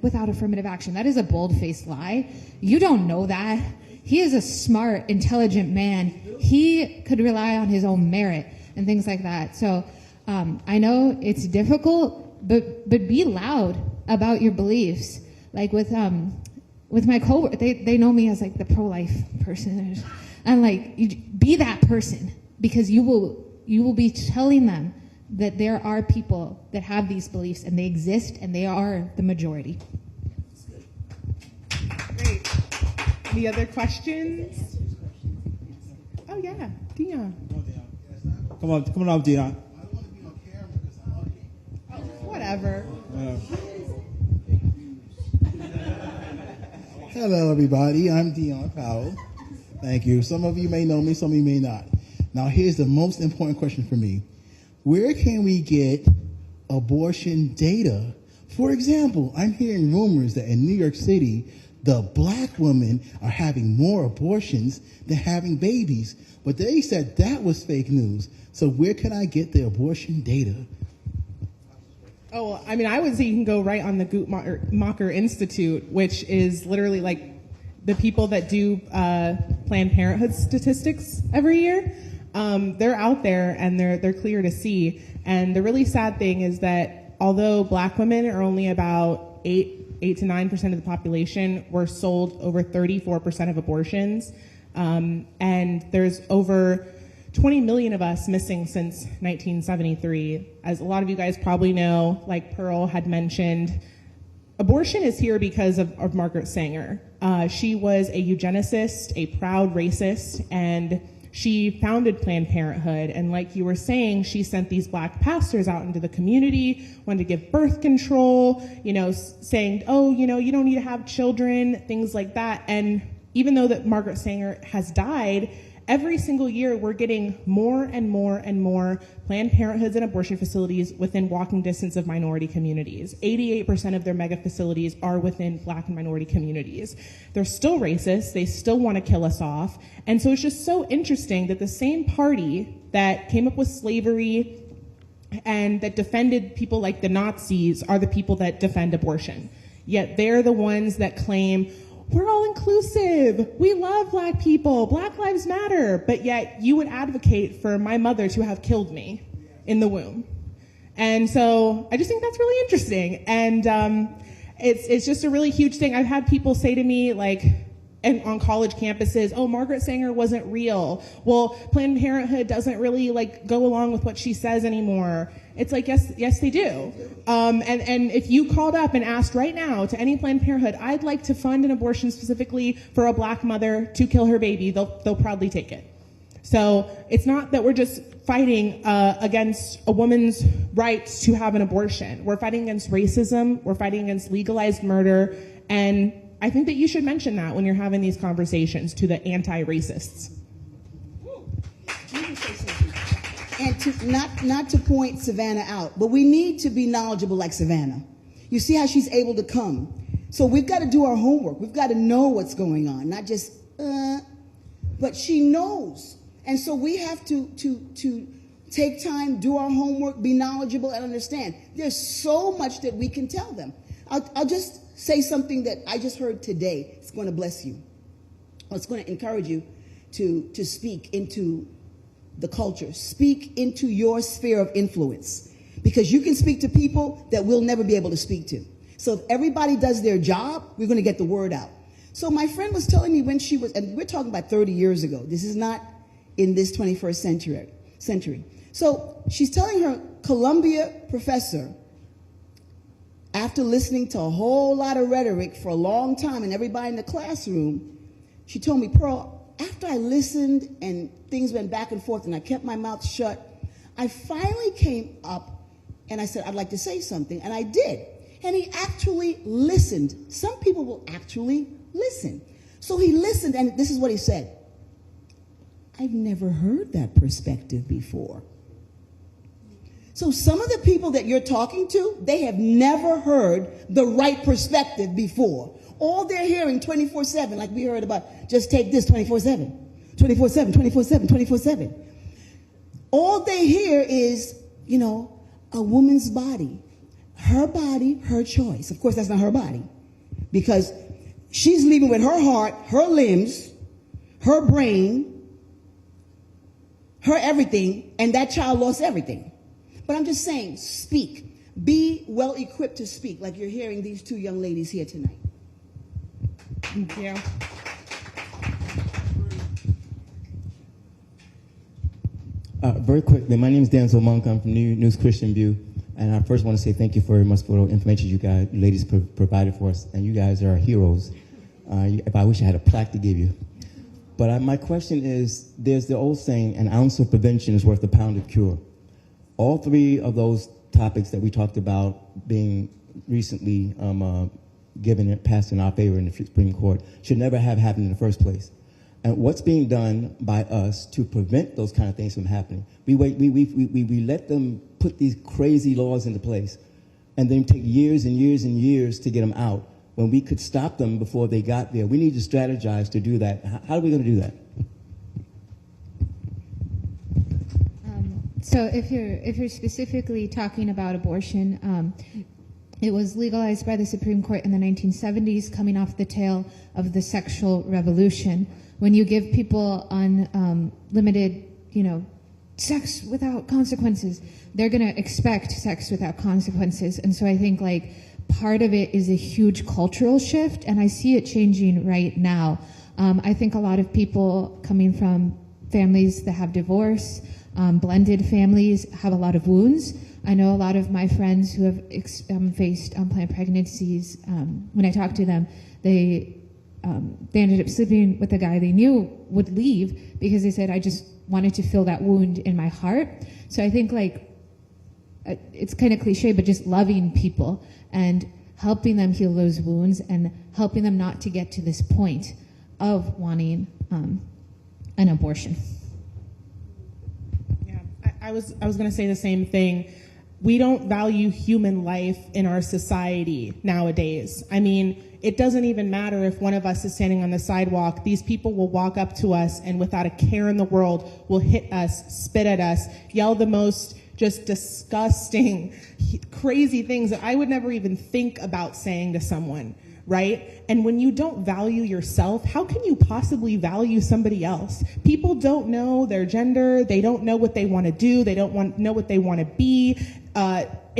without affirmative action. That is a bold-faced lie. You don't know that. He is a smart, intelligent man. He could rely on his own merit and things like that. So I know it's difficult, but be loud about your beliefs. Like with my coworker, they know me as like the pro-life person. And like, be that person, because you will be telling them that there are people that have these beliefs and they exist and they are the majority. Great. Any other questions? Oh yeah, Dion. Come on up, Dion. I don't want to be on camera because I'm ugly. Whatever. Hello, everybody. I'm Dion Powell. Thank you. Some of you may know me, some of you may not. Now, here's the most important question for me. Where can we get abortion data? For example, I'm hearing rumors that in New York City, the black women are having more abortions than having babies. But they said that was fake news. So where can I get the abortion data? Oh, well, I mean, I would say you can go right on the Guttmacher Institute, which is literally like the people that do Planned Parenthood statistics every year. They're out there and they're clear to see. And the really sad thing is that although black women are only about 8 to 9% of the population, we're sold over 34% of abortions. And there's over 20 million of us missing since 1973. As a lot of you guys probably know, like Pearl had mentioned, abortion is here because of Margaret Sanger. She was a eugenicist, a proud racist, and she founded Planned Parenthood. And like you were saying, she sent these black pastors out into the community, wanted to give birth control, saying, oh, you don't need to have children, things like that. And even though that Margaret Sanger has died, every single year we're getting more and more and more Planned Parenthoods and abortion facilities within walking distance of minority communities. 88% of their mega facilities are within black and minority communities. They're still racist. They still want to kill us off. And so it's just so interesting that the same party that came up with slavery and that defended people like the Nazis are the people that defend abortion. Yet they're the ones that claim, we're all inclusive. We love black people. Black lives matter. But yet you would advocate for my mother to have killed me in the womb. And so I just think that's really interesting. And it's just a really huge thing. I've had people say to me, like, and on college campuses, oh, Margaret Sanger wasn't real. Well, Planned Parenthood doesn't really go along with what she says anymore. It's like, yes, they do. And if you called up and asked right now to any Planned Parenthood, I'd like to fund an abortion specifically for a black mother to kill her baby, they'll probably take it. So it's not that we're just fighting against a woman's rights to have an abortion. We're fighting against racism. We're fighting against legalized murder. And I think that you should mention that when you're having these conversations to the anti-racists. And not to point Savannah out, but we need to be knowledgeable like Savannah. You see how she's able to come So we've got to do our homework. We've got to know what's going on, not just, but she knows. And so we have to take time, do our homework, be knowledgeable, and understand. There's so much that we can tell them. I'll just say something that I just heard today. It's going to bless you. It's going to encourage you to speak into the culture. Speak into your sphere of influence. Because you can speak to people that we'll never be able to speak to. So if everybody does their job, we're going to get the word out. So my friend was telling me when she was, and we're talking about 30 years ago. This is not in this 21st century. So she's telling her Columbia professor, after listening to a whole lot of rhetoric for a long time and everybody in the classroom, she told me, Pearl, after I listened and things went back and forth and I kept my mouth shut, I finally came up and I said, I'd like to say something, and I did. And he actually listened. Some people will actually listen. So he listened, and this is what he said. I've never heard that perspective before. So some of the people that you're talking to, they have never heard the right perspective before. All they're hearing 24/7, like we heard about, just take this 24/7, 24/7, 24/7, 24/7. All they hear is, a woman's body. Her choice. Of course, that's not her body. Because she's leaving with her heart, her limbs, her brain, her everything, and that child lost everything. But I'm just saying, speak. Be well equipped to speak, like you're hearing these two young ladies here tonight. Thank you. Very quickly, my name is Denzel Monk. I'm from News Christian View. And I first want to say thank you very much for the information you ladies provided for us. And you guys are heroes. If I wish I had a plaque to give you. But my question is, there's the old saying, an ounce of prevention is worth a pound of cure. All three of those topics that we talked about being recently passed in our favor in the Supreme Court should never have happened in the first place. And what's being done by us to prevent those kind of things from happening? We let them put these crazy laws into place and then take years and years and years to get them out when we could stop them before they got there. We need to strategize to do that. How are we going to do that? So if you're specifically talking about abortion, it was legalized by the Supreme Court in the 1970s, coming off the tail of the sexual revolution. When you give people unlimited, sex without consequences, they're going to expect sex without consequences. And so I think part of it is a huge cultural shift, and I see it changing right now. I think a lot of people coming from families that have divorce, blended families, have a lot of wounds. I know a lot of my friends who have faced unplanned pregnancies. When I talk to them, they ended up sleeping with a guy they knew would leave because they said, I just wanted to fill that wound in my heart. So I think it's kind of cliche, but just loving people and helping them heal those wounds and helping them not to get to this point of wanting an abortion. Yeah, I was going to say the same thing. We don't value human life in our society nowadays. I mean, it doesn't even matter if one of us is standing on the sidewalk. These people will walk up to us and without a care in the world will hit us, spit at us, yell the most just disgusting, crazy things that I would never even think about saying to someone, right? And when you don't value yourself, how can you possibly value somebody else? People don't know their gender. They don't know what they want to do. They don't know what they want to be.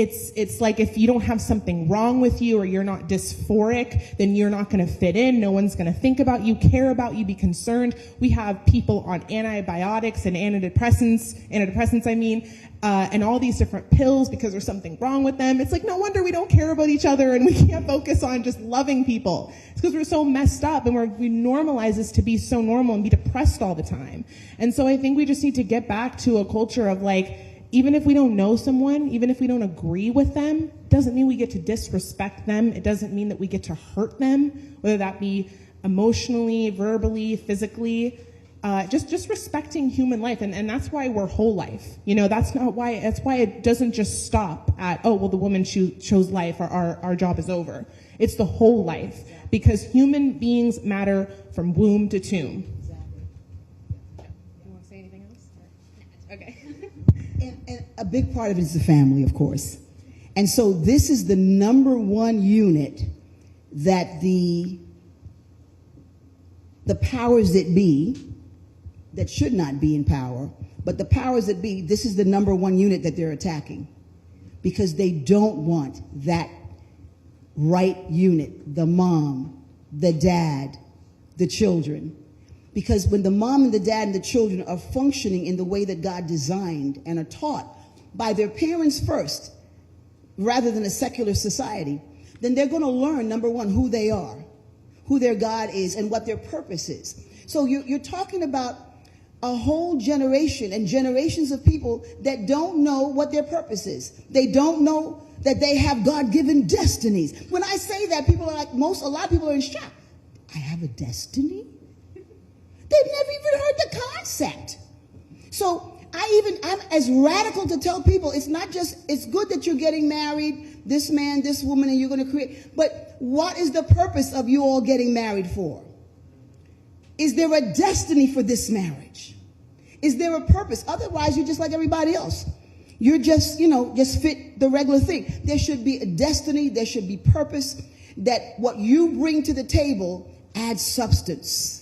It's like if you don't have something wrong with you or you're not dysphoric, then you're not going to fit in. No one's going to think about you, care about you, be concerned. We have people on antibiotics and antidepressants, and all these different pills because there's something wrong with them. It's like, no wonder we don't care about each other and we can't focus on just loving people. It's because we're so messed up and we normalize this to be so normal and be depressed all the time. And so I think we just need to get back to a culture of even if we don't know someone, even if we don't agree with them, doesn't mean we get to disrespect them. It doesn't mean that we get to hurt them, whether that be emotionally, verbally, physically. just respecting human life, and that's why we're whole life. That's why it doesn't just stop at, oh, well, the woman chose life, or our job is over. It's the whole life, because human beings matter from womb to tomb. Exactly. You want to say anything else? Okay. And a big part of it is the family, of course. And so this is the number one unit that the powers that be, that should not be in power, but the powers that be, this is the number one unit that they're attacking, because they don't want that right unit, the mom, the dad, the children. Because when the mom and the dad and the children are functioning in the way that God designed and are taught by their parents first, rather than a secular society, then they're going to learn, number one, who they are, who their God is, and what their purpose is. So you're talking about a whole generation and generations of people that don't know what their purpose is. They don't know that they have God-given destinies. When I say that, people are like, a lot of people are in shock. I have a destiny? They've never even heard the concept. So I'm as radical to tell people, it's not just, it's good that you're getting married, this man, this woman, and you're going to create, but what is the purpose of you all getting married for? Is there a destiny for this marriage? Is there a purpose? Otherwise, you're just like everybody else. You're just, just fit the regular thing. There should be a destiny. There should be purpose, that what you bring to the table adds substance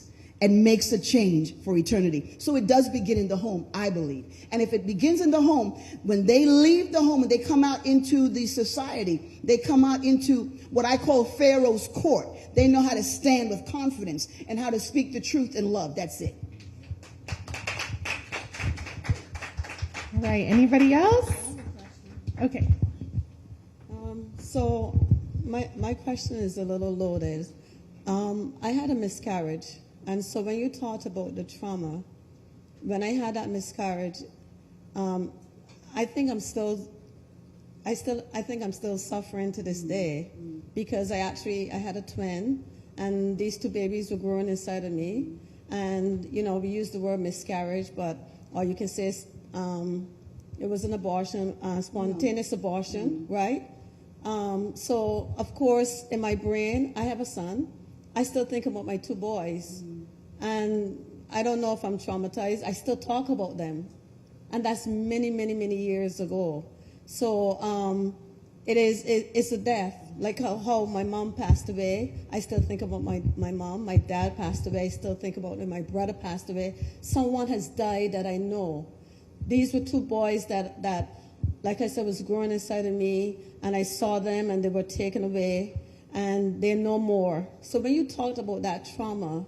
and makes a change for eternity. So it does begin in the home, I believe. And if it begins in the home, when they leave the home and they come out into the society, they come out into what I call Pharaoh's court. They know how to stand with confidence and how to speak the truth in love. That's it. All right, anybody else? Okay. So my question is a little loaded. I had a miscarriage, and so when you talked about the trauma, when I had that miscarriage, I think I'm still suffering to this day, because I had a twin, and these two babies were growing inside of me, and we use the word miscarriage, or you can say it was an abortion, spontaneous abortion, right? So of course in my brain, I have a son. I still think about my two boys, and I don't know if I'm traumatized. I still talk about them, and that's many, many, many years ago. So it's a death. Like how my mom passed away, I still think about my mom. My dad passed away, I still think about him. My brother passed away. Someone has died that I know. These were two boys that like I said, was growing inside of me, and I saw them and they were taken away, and they're no more. So when you talked about that trauma,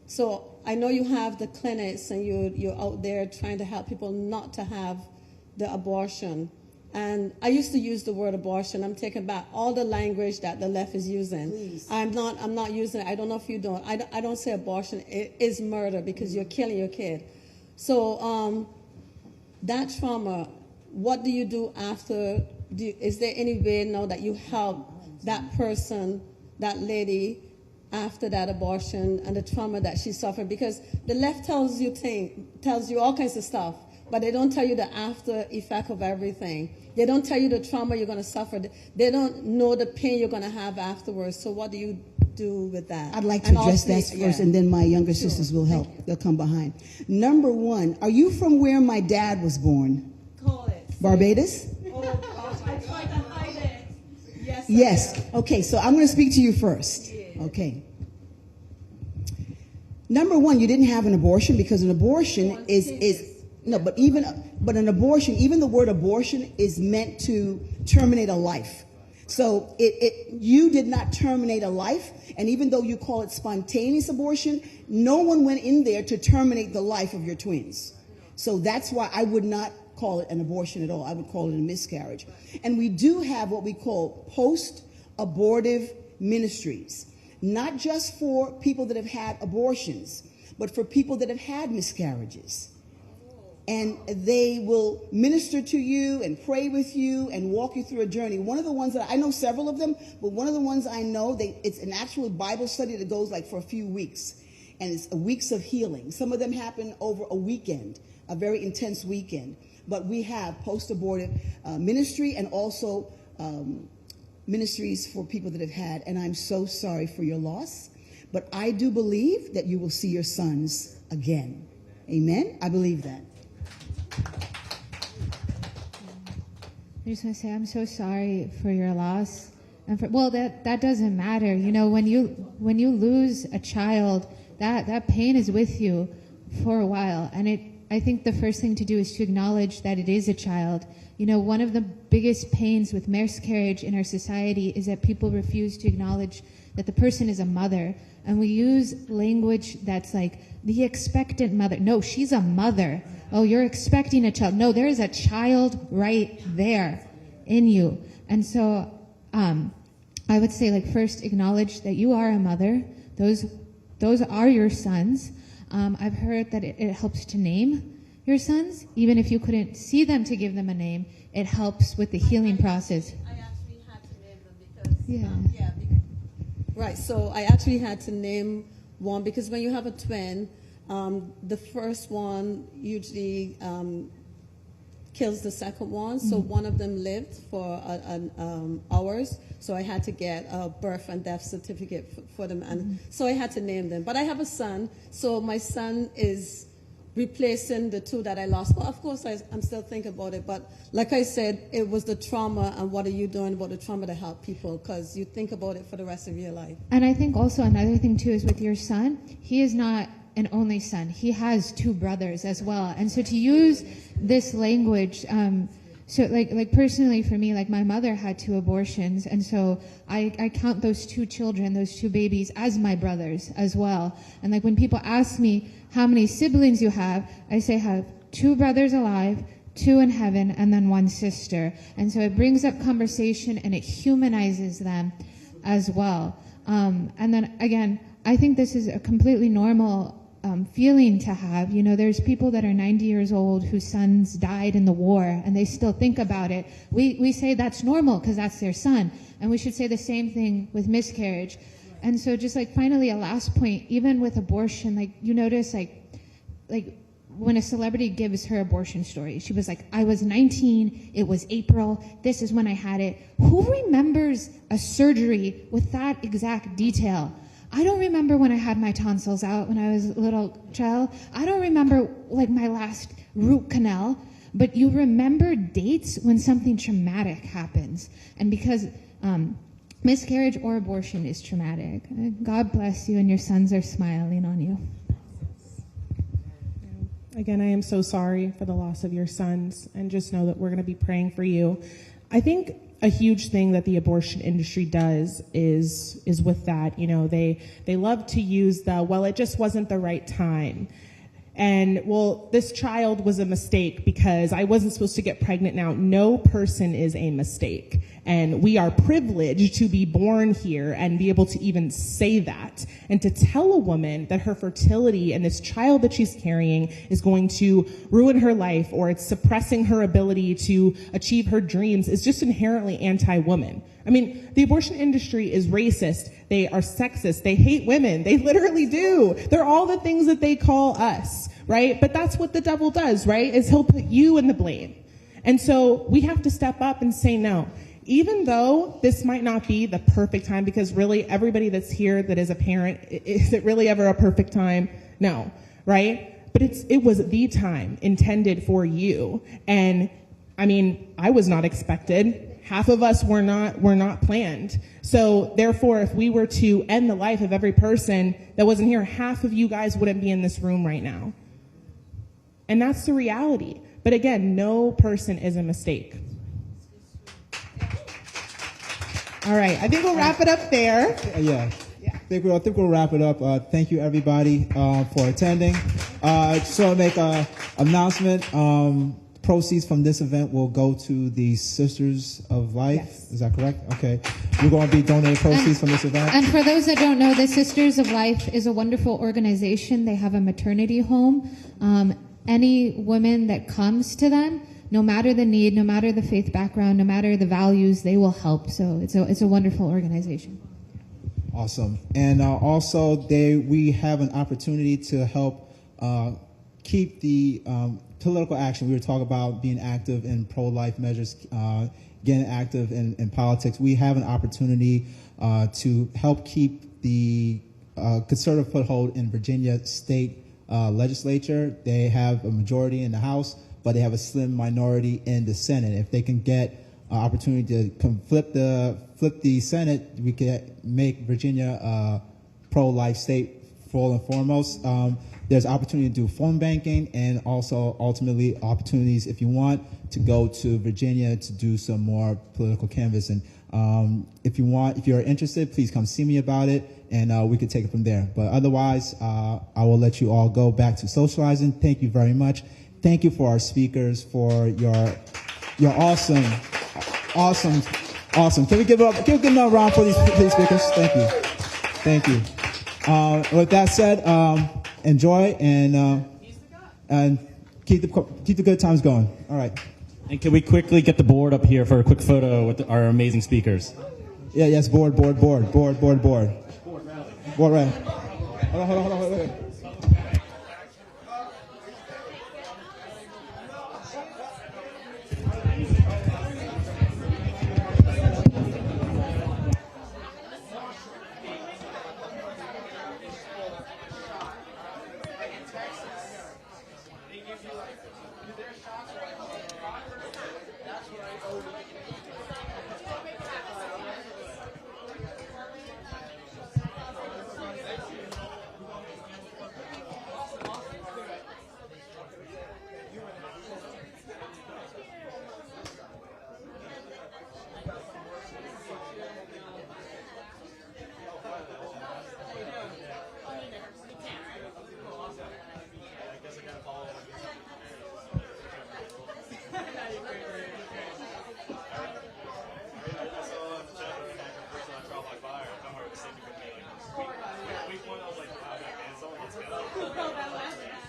so I know you have the clinics and you're out there trying to help people not to have the abortion. And I used to use the word abortion. I'm taking back all the language that the left is using. Please. I'm not using it. I don't know if you don't. I don't say abortion. It is murder, because you're killing your kid. So that trauma, what do you do after? Is there any way now that you help that person, that lady, after that abortion and the trauma that she suffered? Because the left tells you all kinds of stuff, but they don't tell you the after effect of everything. They don't tell you the trauma you're going to suffer. They don't know the pain you're going to have afterwards. So what do you do with that? I'd like to address that first, and then my younger sisters will help. They'll come behind. Number one, are you from where my dad was born? Call it. Barbados? Oh, gosh, I tried to hide it. Yes. Yes. Okay, so I'm going to speak to you first. Okay. Number one, you didn't have an abortion, because an abortion but an abortion, even the word abortion is meant to terminate a life. So you did not terminate a life, and even though you call it spontaneous abortion, no one went in there to terminate the life of your twins. So that's why I would not call it an abortion at all. I would call it a miscarriage. And we do have what we call post-abortive ministries, not just for people that have had abortions, but for people that have had miscarriages. And they will minister to you and pray with you and walk you through a journey. One of the ones that I know, several of them, but one of the ones I know, it's an actual Bible study that goes like for a few weeks. and it's weeks of healing. Some of them happen over a weekend, a very intense weekend. But we have post-abortive ministry and also ministries for people that have had, and I'm so sorry for your loss. But I do believe that you will see your sons again. Amen? I believe that. I just want to say I'm so sorry for your loss. And that doesn't matter. You know, when you lose a child, that pain is with you for a while. And I think the first thing to do is to acknowledge that it is a child. You know, one of the biggest pains with miscarriage in our society is that people refuse to acknowledge that the person is a mother. And we use language that's like, the expectant mother. No, she's a mother. Oh, you're expecting a child. No, there is a child right there in you. And so I would say, like, first acknowledge that you are a mother. Those are your sons. I've heard that it helps to name your sons. Even if you couldn't see them to give them a name, it helps with the healing process. I actually had to name them because, right, so I actually had to name one because when you have a twin, the first one usually kills the second one. So one of them lived for hours. So I had to get a birth and death certificate for them. And so I had to name them. But I have a son. So my son is replacing the two that I lost. But of course, I'm still thinking about it. But like I said, it was the trauma, and what are you doing about the trauma to help people? Because you think about it for the rest of your life. And I think also another thing, too, is with your son, he is not an only son. He has two brothers as well. And so to use this language, so like personally for me, like my mother had 2 abortions. And so I count those 2 children, those 2 babies as my brothers as well. And like when people ask me how many siblings you have, I say I have 2 brothers alive, 2 in heaven, and then 1 sister. And so it brings up conversation and it humanizes them as well. And then again, I think this is a completely normal feeling to have. You know, there's people that are 90 years old whose sons died in the war and they still think about it. We say that's normal because that's their son. And we should say the same thing with miscarriage. And so just like finally a last point, even with abortion, like you notice like when a celebrity gives her abortion story, she was like, I was 19, it was April, this is when I had it. Who remembers a surgery with that exact detail? I don't remember when I had my tonsils out when I was a little child. I don't remember like my last root canal, but you remember dates when something traumatic happens. And because miscarriage or abortion is traumatic. God bless you, and your sons are smiling on you. Again, I am so sorry for the loss of your sons, and just know that we're going to be praying for you. I think a huge thing that the abortion industry does is with that, you know, they love to use it just wasn't the right time. And, well, this child was a mistake because I wasn't supposed to get pregnant now. No person is a mistake. And we are privileged to be born here and be able to even say that. And to tell a woman that her fertility and this child that she's carrying is going to ruin her life or it's suppressing her ability to achieve her dreams is just inherently anti-woman. I mean, the abortion industry is racist. They are sexist. They hate women. They literally do. They're all the things that they call us, right? But that's what the devil does, right? Is he'll put you in the blame. And so we have to step up and say no. Even though this might not be the perfect time, because really everybody that's here that is a parent, is it really ever a perfect time? No, right? But it was the time intended for you. And I mean, I was not expected. Half of us were not planned. So therefore, if we were to end the life of every person that wasn't here, half of you guys wouldn't be in this room right now. And that's the reality. But again, no person is a mistake. All right, I think we'll wrap it up there. Yeah. I think we'll wrap it up. Thank you, everybody, for attending. Just want to make an announcement. Proceeds from this event will go to the Sisters of Life. Yes. Is that correct? Okay. We're going to be donating proceeds from this event. And for those that don't know, the Sisters of Life is a wonderful organization. They have a maternity home. Any woman that comes to them, no matter the need, no matter the faith background, no matter the values, they will help. So it's a wonderful organization. Awesome. And also, we have an opportunity to help keep the political action. We were talking about being active in pro-life measures, getting active in politics. We have an opportunity to help keep the conservative foothold in Virginia state legislature. They have a majority in the House, but they have a slim minority in the Senate. If they can get opportunity to flip the Senate, we can make Virginia a pro-life state full and foremost. There's opportunity to do phone banking and also ultimately opportunities if you want to go to Virginia to do some more political canvassing. If you're interested, please come see me about it and we can take it from there. But otherwise, I will let you all go back to socializing. Thank you very much. Thank you for our speakers for your awesome. Can we give a good round for these speakers? Thank you. With that said, enjoy and keep the good times going. All right. And can we quickly get the board up here for a quick photo with our amazing speakers? Yeah, yes, board. Board rally. Hold on, wait.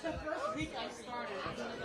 The first week I started.